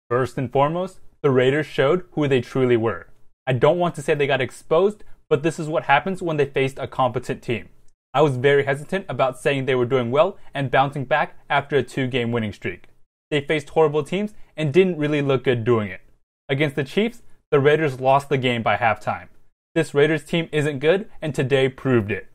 First and foremost, the Raiders showed who they truly were. I don't want to say they got exposed, but this is what happens when they faced a competent team. I was very hesitant about saying they were doing well and bouncing back after a 2-game winning streak. They faced horrible teams and didn't really look good doing it. Against the Chiefs, the Raiders lost the game by halftime. This Raiders team isn't good, and today proved it.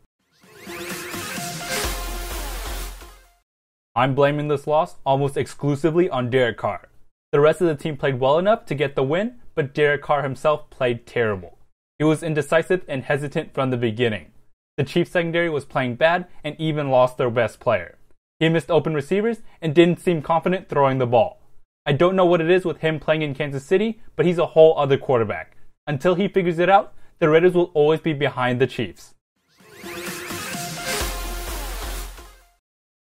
I'm blaming this loss almost exclusively on Derek Carr. The rest of the team played well enough to get the win, but Derek Carr himself played terrible. He was indecisive and hesitant from the beginning. The Chiefs secondary was playing bad and even lost their best player. He missed open receivers and didn't seem confident throwing the ball. I don't know what it is with him playing in Kansas City, but he's a whole other quarterback. Until he figures it out, the Raiders will always be behind the Chiefs.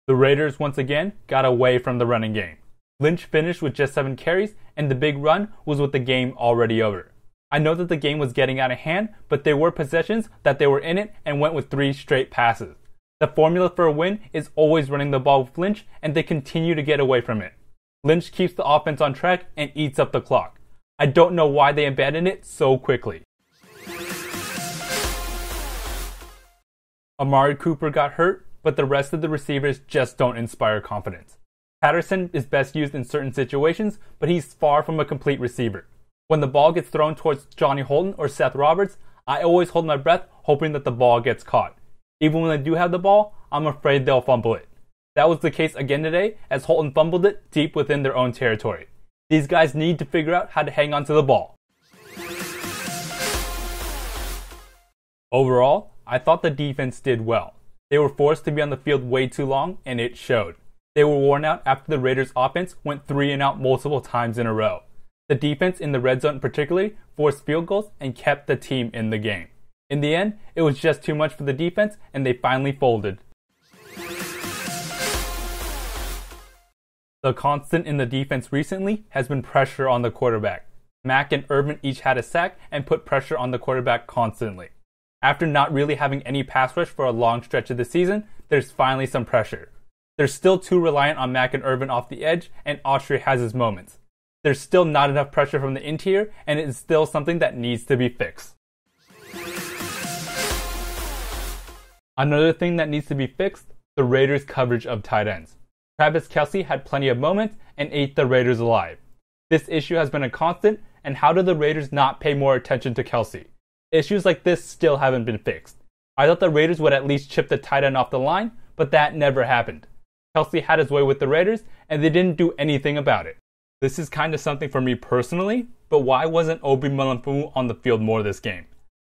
The Raiders once again got away from the running game. Lynch finished with just 7 carries, and the big run was with the game already over. I know that the game was getting out of hand, but there were possessions that they were in it and went with 3 straight passes. The formula for a win is always running the ball with Lynch, and they continue to get away from it. Lynch keeps the offense on track and eats up the clock. I don't know why they abandoned it so quickly. Amari Cooper got hurt, but the rest of the receivers just don't inspire confidence. Patterson is best used in certain situations, but he's far from a complete receiver. When the ball gets thrown towards Johnny Holton or Seth Roberts, I always hold my breath hoping that the ball gets caught. Even when they do have the ball, I'm afraid they'll fumble it. That was the case again today, as Holton fumbled it deep within their own territory. These guys need to figure out how to hang on to the ball. Overall, I thought the defense did well. They were forced to be on the field way too long, and it showed. They were worn out after the Raiders' offense went 3 and out multiple times in a row. The defense in the red zone particularly forced field goals and kept the team in the game. In the end, it was just too much for the defense, and they finally folded. The constant in the defense recently has been pressure on the quarterback. Mack and Urban each had a sack and put pressure on the quarterback constantly. After not really having any pass rush for a long stretch of the season, there's finally some pressure. They're still too reliant on Mack and Urban off the edge, and Autry has his moments. There's still not enough pressure from the interior, and it is still something that needs to be fixed. Another thing that needs to be fixed, the Raiders' coverage of tight ends. Travis Kelce had plenty of moments and ate the Raiders alive. This issue has been a constant, and how do the Raiders not pay more attention to Kelce? Issues like this still haven't been fixed. I thought the Raiders would at least chip the tight end off the line, but that never happened. Kelce had his way with the Raiders, and they didn't do anything about it. This is kind of something for me personally, but why wasn't Obi Melifonwu on the field more this game?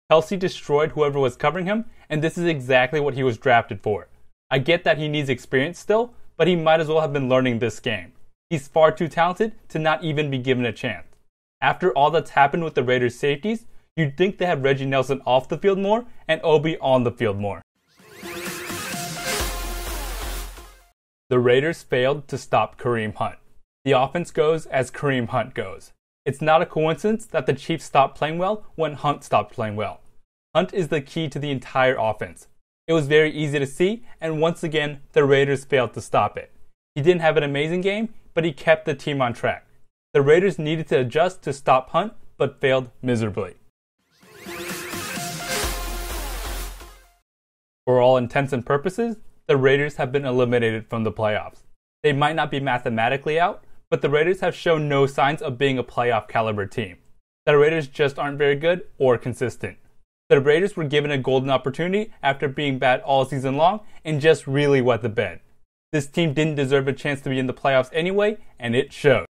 Kelce destroyed whoever was covering him, and this is exactly what he was drafted for. I get that he needs experience still, but he might as well have been learning this game. He's far too talented to not even be given a chance. After all that's happened with the Raiders' safeties, you'd think they have Reggie Nelson off the field more and Obi on the field more. The Raiders failed to stop Kareem Hunt. The offense goes as Kareem Hunt goes. It's not a coincidence that the Chiefs stopped playing well when Hunt stopped playing well. Hunt is the key to the entire offense. It was very easy to see, and once again, the Raiders failed to stop it. He didn't have an amazing game, but he kept the team on track. The Raiders needed to adjust to stop Hunt, but failed miserably. For all intents and purposes, the Raiders have been eliminated from the playoffs. They might not be mathematically out, but the Raiders have shown no signs of being a playoff caliber team. The Raiders just aren't very good or consistent. The Raiders were given a golden opportunity after being bad all season long and just really wet the bed. This team didn't deserve a chance to be in the playoffs anyway, and it showed.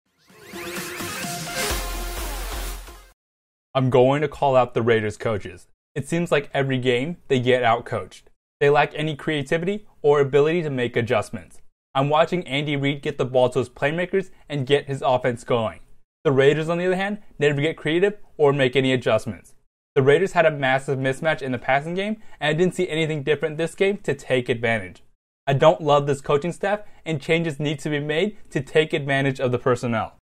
I'm going to call out the Raiders coaches. It seems like every game they get outcoached. They lack any creativity or ability to make adjustments. I'm watching Andy Reid get the ball to his playmakers and get his offense going. The Raiders, on the other hand, never get creative or make any adjustments. The Raiders had a massive mismatch in the passing game, and I didn't see anything different this game to take advantage. I don't love this coaching staff, and changes need to be made to take advantage of the personnel.